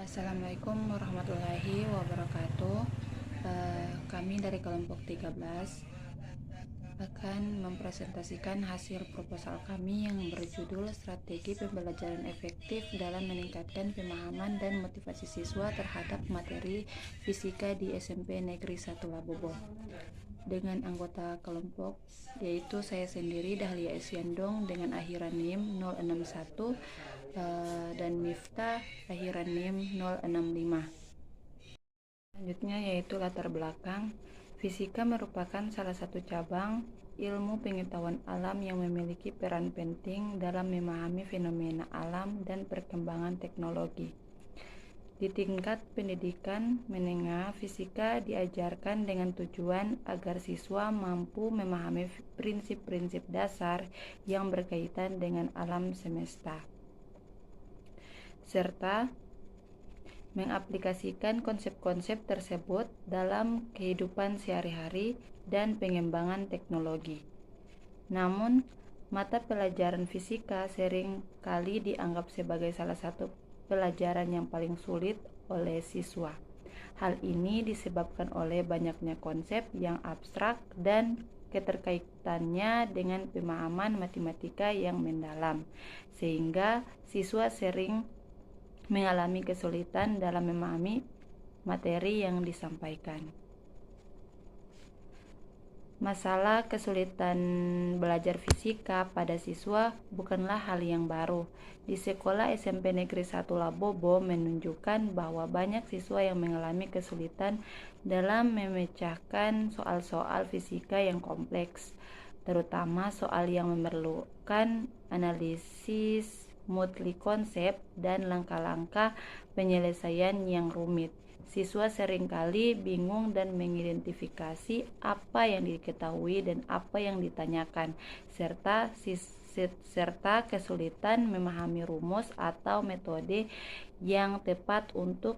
Assalamualaikum warahmatullahi wabarakatuh. Kami dari kelompok 13 akan mempresentasikan hasil proposal kami yang berjudul Strategi Pembelajaran Efektif dalam Meningkatkan Pemahaman dan Motivasi Siswa Terhadap Materi Fisika di SMP Negeri 1 Labobo. Dengan anggota kelompok yaitu saya sendiri Dahlia Esyandong dengan akhiran NIM 061 dan Miftah akhiran NIM 065. Selanjutnya yaitu latar belakang. Fisika merupakan salah satu cabang ilmu pengetahuan alam yang memiliki peran penting dalam memahami fenomena alam dan perkembangan teknologi. Di tingkat pendidikan menengah, fisika diajarkan dengan tujuan agar siswa mampu memahami prinsip-prinsip dasar yang berkaitan dengan alam semesta, serta mengaplikasikan konsep-konsep tersebut dalam kehidupan sehari-hari dan pengembangan teknologi. Namun, mata pelajaran fisika sering kali dianggap sebagai salah satu pelajaran yang paling sulit oleh siswa. Hal ini disebabkan oleh banyaknya konsep yang abstrak dan keterkaitannya dengan pemahaman matematika yang mendalam, sehingga siswa sering mengalami kesulitan dalam memahami materi yang disampaikan. Masalah kesulitan belajar fisika pada siswa bukanlah hal yang baru. Di sekolah SMP Negeri 1 Labobo menunjukkan bahwa banyak siswa yang mengalami kesulitan dalam memecahkan soal-soal fisika yang kompleks, terutama soal yang memerlukan analisis multi konsep dan langkah-langkah penyelesaian yang rumit. Siswa seringkali bingung dan mengidentifikasi apa yang diketahui dan apa yang ditanyakan, serta kesulitan memahami rumus atau metode yang tepat untuk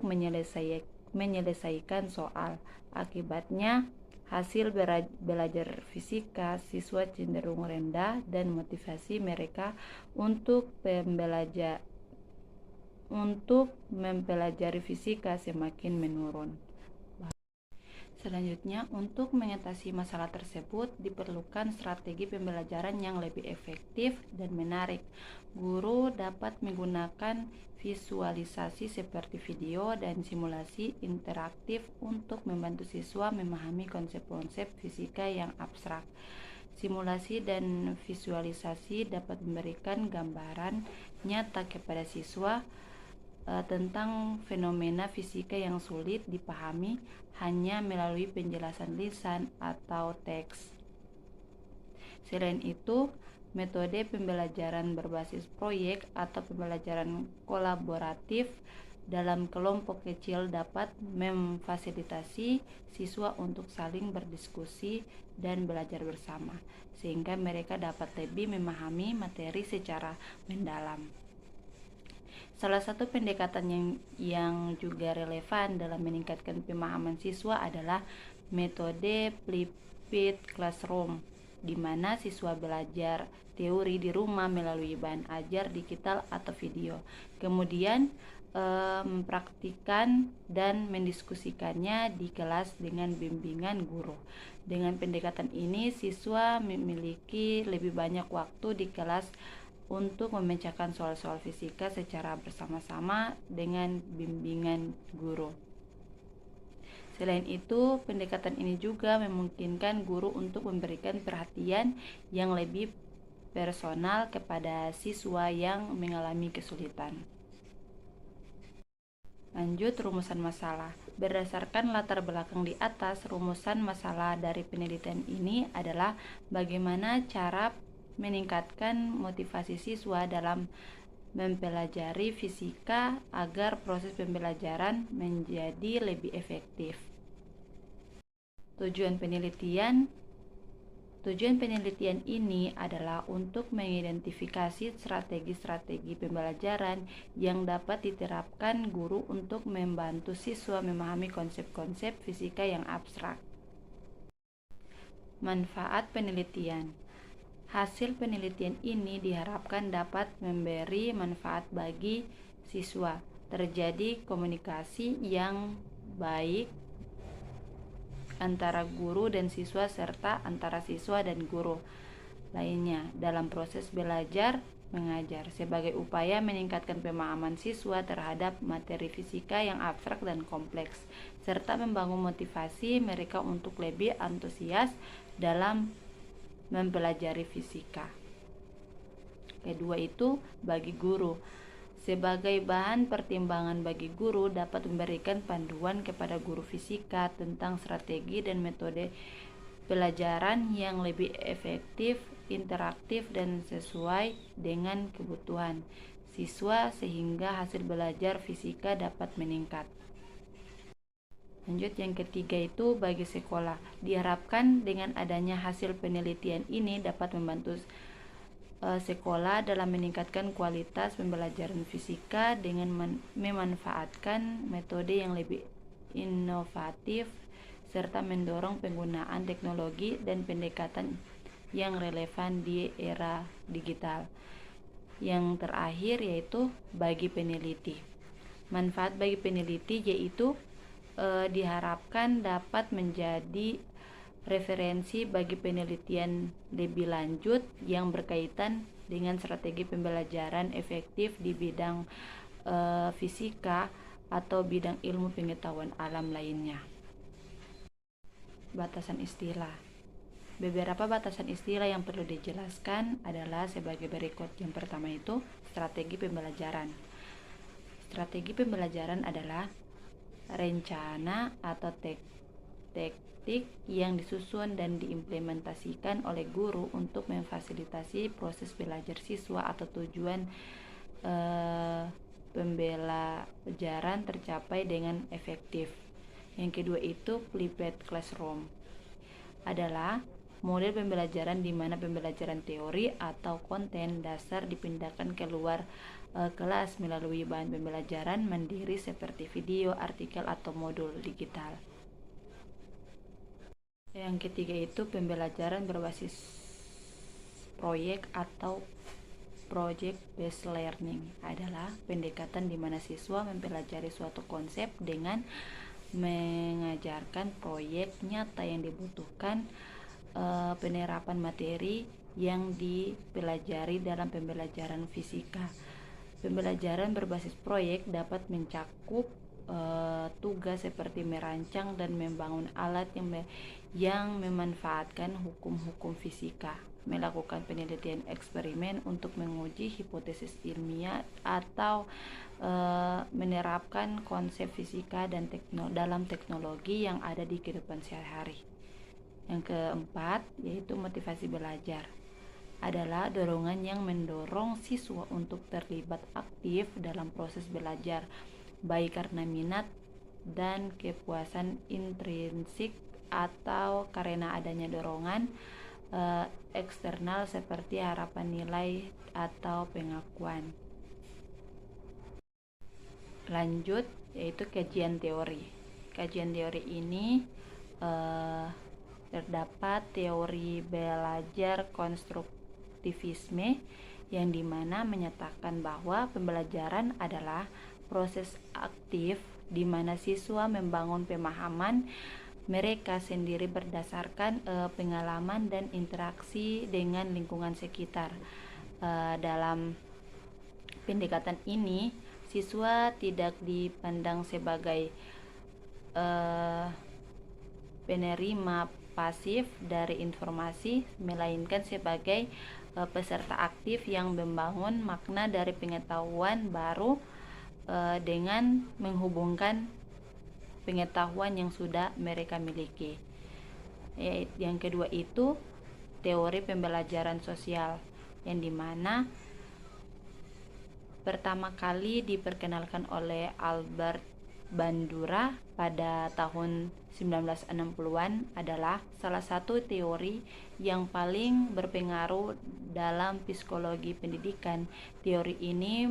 menyelesaikan soal. Akibatnya, hasil belajar fisika siswa cenderung rendah dan motivasi mereka untuk mempelajari fisika semakin menurun. Selanjutnya, untuk mengatasi masalah tersebut diperlukan strategi pembelajaran yang lebih efektif dan menarik. Guru dapat menggunakan visualisasi seperti video dan simulasi interaktif untuk membantu siswa memahami konsep-konsep fisika yang abstrak. Simulasi dan visualisasi dapat memberikan gambaran nyata kepada siswa tentang fenomena fisika yang sulit dipahami hanya melalui penjelasan lisan atau teks. Selain itu, metode pembelajaran berbasis proyek atau pembelajaran kolaboratif dalam kelompok kecil dapat memfasilitasi siswa untuk saling berdiskusi dan belajar bersama, sehingga mereka dapat lebih memahami materi secara mendalam. Salah satu pendekatan yang juga relevan dalam meningkatkan pemahaman siswa adalah metode flipped classroom, di mana siswa belajar teori di rumah melalui bahan ajar digital atau video, kemudian mempraktikkan dan mendiskusikannya di kelas dengan bimbingan guru. Dengan pendekatan ini, siswa memiliki lebih banyak waktu di kelas untuk memecahkan soal-soal fisika secara bersama-sama dengan bimbingan guru. Selain itu, pendekatan ini juga memungkinkan guru untuk memberikan perhatian yang lebih personal kepada siswa yang mengalami kesulitan. Lanjut, rumusan masalah. Berdasarkan latar belakang di atas, rumusan masalah dari penelitian ini adalah bagaimana cara meningkatkan motivasi siswa dalam mempelajari fisika agar proses pembelajaran menjadi lebih efektif. Tujuan penelitian ini adalah untuk mengidentifikasi strategi-strategi pembelajaran yang dapat diterapkan guru untuk membantu siswa memahami konsep-konsep fisika yang abstrak. Manfaat penelitian. Hasil penelitian ini diharapkan dapat memberi manfaat bagi siswa, terjadi komunikasi yang baik antara guru dan siswa serta antara siswa dan guru lainnya dalam proses belajar mengajar sebagai upaya meningkatkan pemahaman siswa terhadap materi fisika yang abstrak dan kompleks serta membangun motivasi mereka untuk lebih antusias dalam mempelajari fisika. Kedua itu bagi guru. Sebagai bahan pertimbangan bagi guru dapat memberikan panduan kepada guru fisika tentang strategi dan metode pelajaran yang lebih efektif, interaktif, dan sesuai dengan kebutuhan siswa sehingga hasil belajar fisika dapat meningkat. Lanjut yang ketiga itu bagi sekolah. Diharapkan dengan adanya hasil penelitian ini dapat membantu sekolah dalam meningkatkan kualitas pembelajaran fisika dengan memanfaatkan metode yang lebih inovatif serta mendorong penggunaan teknologi dan pendekatan yang relevan di era digital. Yang terakhir yaitu bagi peneliti. Manfaat bagi peneliti yaitu diharapkan dapat menjadi referensi bagi penelitian lebih lanjut yang berkaitan dengan strategi pembelajaran efektif di bidang fisika atau bidang ilmu pengetahuan alam lainnya. Batasan istilah. Beberapa batasan istilah yang perlu dijelaskan adalah sebagai berikut. Yang pertama itu strategi pembelajaran. Strategi pembelajaran adalah rencana atau teknik yang disusun dan diimplementasikan oleh guru untuk memfasilitasi proses belajar siswa atau tujuan pembelajaran tercapai dengan efektif. Yang kedua itu flipped classroom adalah model pembelajaran di mana pembelajaran teori atau konten dasar dipindahkan keluar kelas melalui bahan pembelajaran mandiri seperti video, artikel, atau modul digital. Yang ketiga itu pembelajaran berbasis proyek atau project based learning adalah pendekatan di mana siswa mempelajari suatu konsep dengan mengajarkan proyek nyata yang dibutuhkan penerapan materi yang dipelajari dalam pembelajaran fisika. Pembelajaran berbasis proyek dapat mencakup tugas seperti merancang dan membangun alat yang memanfaatkan hukum-hukum fisika, melakukan penelitian eksperimen untuk menguji hipotesis ilmiah atau menerapkan konsep fisika dan dalam teknologi yang ada di kehidupan sehari-hari. Yang keempat yaitu motivasi belajar adalah dorongan yang mendorong siswa untuk terlibat aktif dalam proses belajar, baik karena minat dan kepuasan intrinsik atau karena adanya dorongan eksternal seperti harapan nilai atau pengakuan. Lanjut yaitu kajian teori. Kajian teori ini terdapat teori belajar konstruktivisme yang dimana menyatakan bahwa pembelajaran adalah proses aktif di mana siswa membangun pemahaman mereka sendiri berdasarkan pengalaman dan interaksi dengan lingkungan sekitar. Dalam pendekatan ini, siswa tidak dipandang sebagai penerima pasif dari informasi, melainkan sebagai peserta aktif yang membangun makna dari pengetahuan baru dengan menghubungkan pengetahuan yang sudah mereka miliki. Yang kedua itu teori pembelajaran sosial yang dimana pertama kali diperkenalkan oleh Albert Bandura pada tahun 1960-an adalah salah satu teori yang paling berpengaruh dalam psikologi pendidikan. Teori ini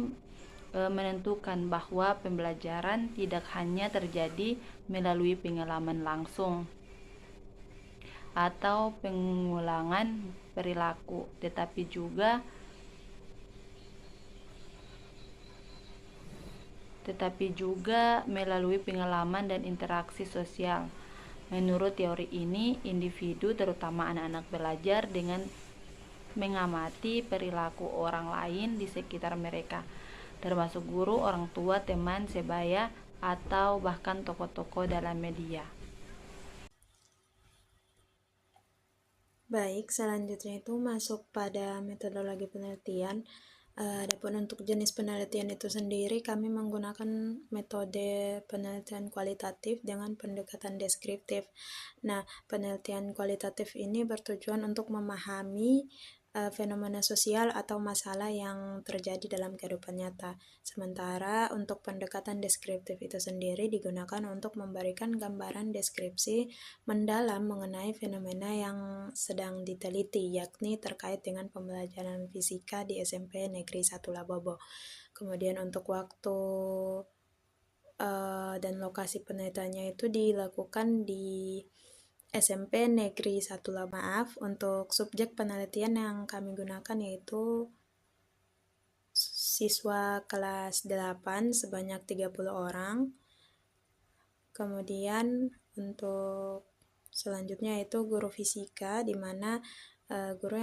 menentukan bahwa pembelajaran tidak hanya terjadi melalui pengalaman langsung atau pengulangan perilaku, tetapi juga melalui pengalaman dan interaksi sosial. Menurut teori ini, individu, terutama anak-anak, belajar dengan mengamati perilaku orang lain di sekitar mereka, termasuk guru, orang tua, teman sebaya, atau bahkan tokoh-tokoh dalam media. Baik, selanjutnya itu masuk pada metodologi penelitian. Adapun untuk jenis penelitian itu sendiri, kami menggunakan metode penelitian kualitatif dengan pendekatan deskriptif. Nah, penelitian kualitatif ini bertujuan untuk memahami fenomena sosial atau masalah yang terjadi dalam kehidupan nyata. Sementara untuk pendekatan deskriptif itu sendiri digunakan untuk memberikan gambaran deskripsi mendalam mengenai fenomena yang sedang diteliti, yakni terkait dengan pembelajaran fisika di SMP Negeri 1 Labobo. Kemudian untuk waktu dan lokasi penelitiannya itu dilakukan di SMP Negeri 1 Labobo. Maaf, untuk subjek penelitian yang kami gunakan yaitu siswa kelas 8 sebanyak 30 orang. Kemudian untuk selanjutnya itu guru fisika, di mana guru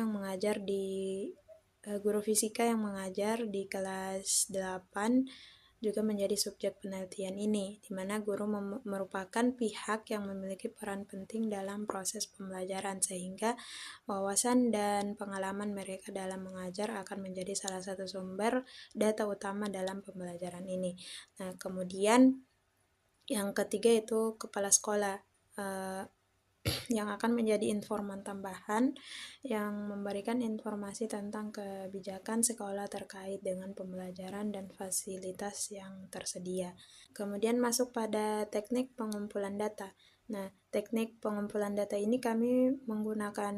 fisika yang mengajar di kelas 8 juga menjadi subjek penelitian ini, di mana guru merupakan pihak yang memiliki peran penting dalam proses pembelajaran, sehingga wawasan dan pengalaman mereka dalam mengajar akan menjadi salah satu sumber data utama dalam pembelajaran ini. Nah, kemudian yang ketiga itu kepala sekolah, yang akan menjadi informan tambahan yang memberikan informasi tentang kebijakan sekolah terkait dengan pembelajaran dan fasilitas yang tersedia. Kemudian masuk pada teknik pengumpulan data. Nah, teknik pengumpulan data ini kami menggunakan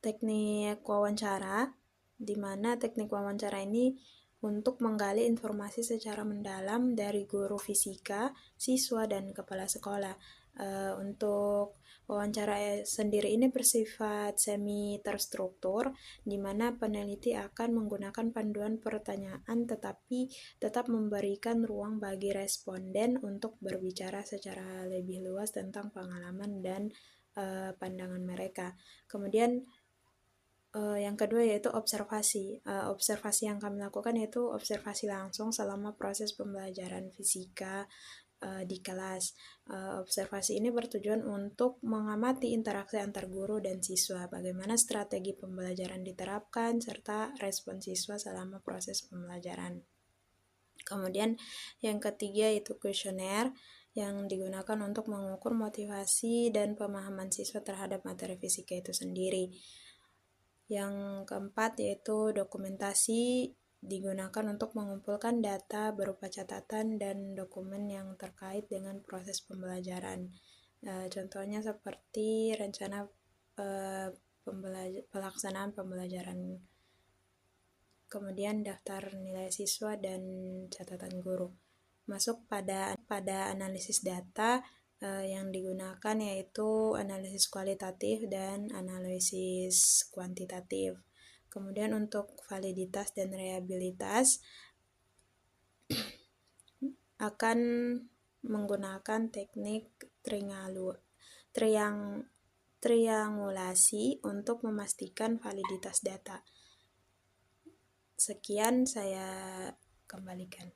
teknik wawancara, di mana teknik wawancara ini untuk menggali informasi secara mendalam dari guru fisika, siswa, dan kepala sekolah. Untuk wawancara sendiri ini bersifat semi terstruktur, di mana peneliti akan menggunakan panduan pertanyaan tetapi tetap memberikan ruang bagi responden untuk berbicara secara lebih luas tentang pengalaman dan pandangan mereka. Kemudian yang kedua yaitu observasi. Observasi yang kami lakukan yaitu observasi langsung selama proses pembelajaran fisika di kelas. Observasi ini bertujuan untuk mengamati interaksi antar guru dan siswa, bagaimana strategi pembelajaran diterapkan, serta respon siswa selama proses pembelajaran. Kemudian yang ketiga itu kuesioner, yang digunakan untuk mengukur motivasi dan pemahaman siswa terhadap materi fisika itu sendiri. Yang keempat yaitu dokumentasi, digunakan untuk mengumpulkan data berupa catatan dan dokumen yang terkait dengan proses pembelajaran. Contohnya seperti rencana pelaksanaan pembelajaran, kemudian daftar nilai siswa dan catatan guru. Masuk pada analisis data, yang digunakan yaitu analisis kualitatif dan analisis kuantitatif. Kemudian untuk validitas dan reliabilitas akan menggunakan teknik triangulasi untuk memastikan validitas data. Sekian, saya kembalikan.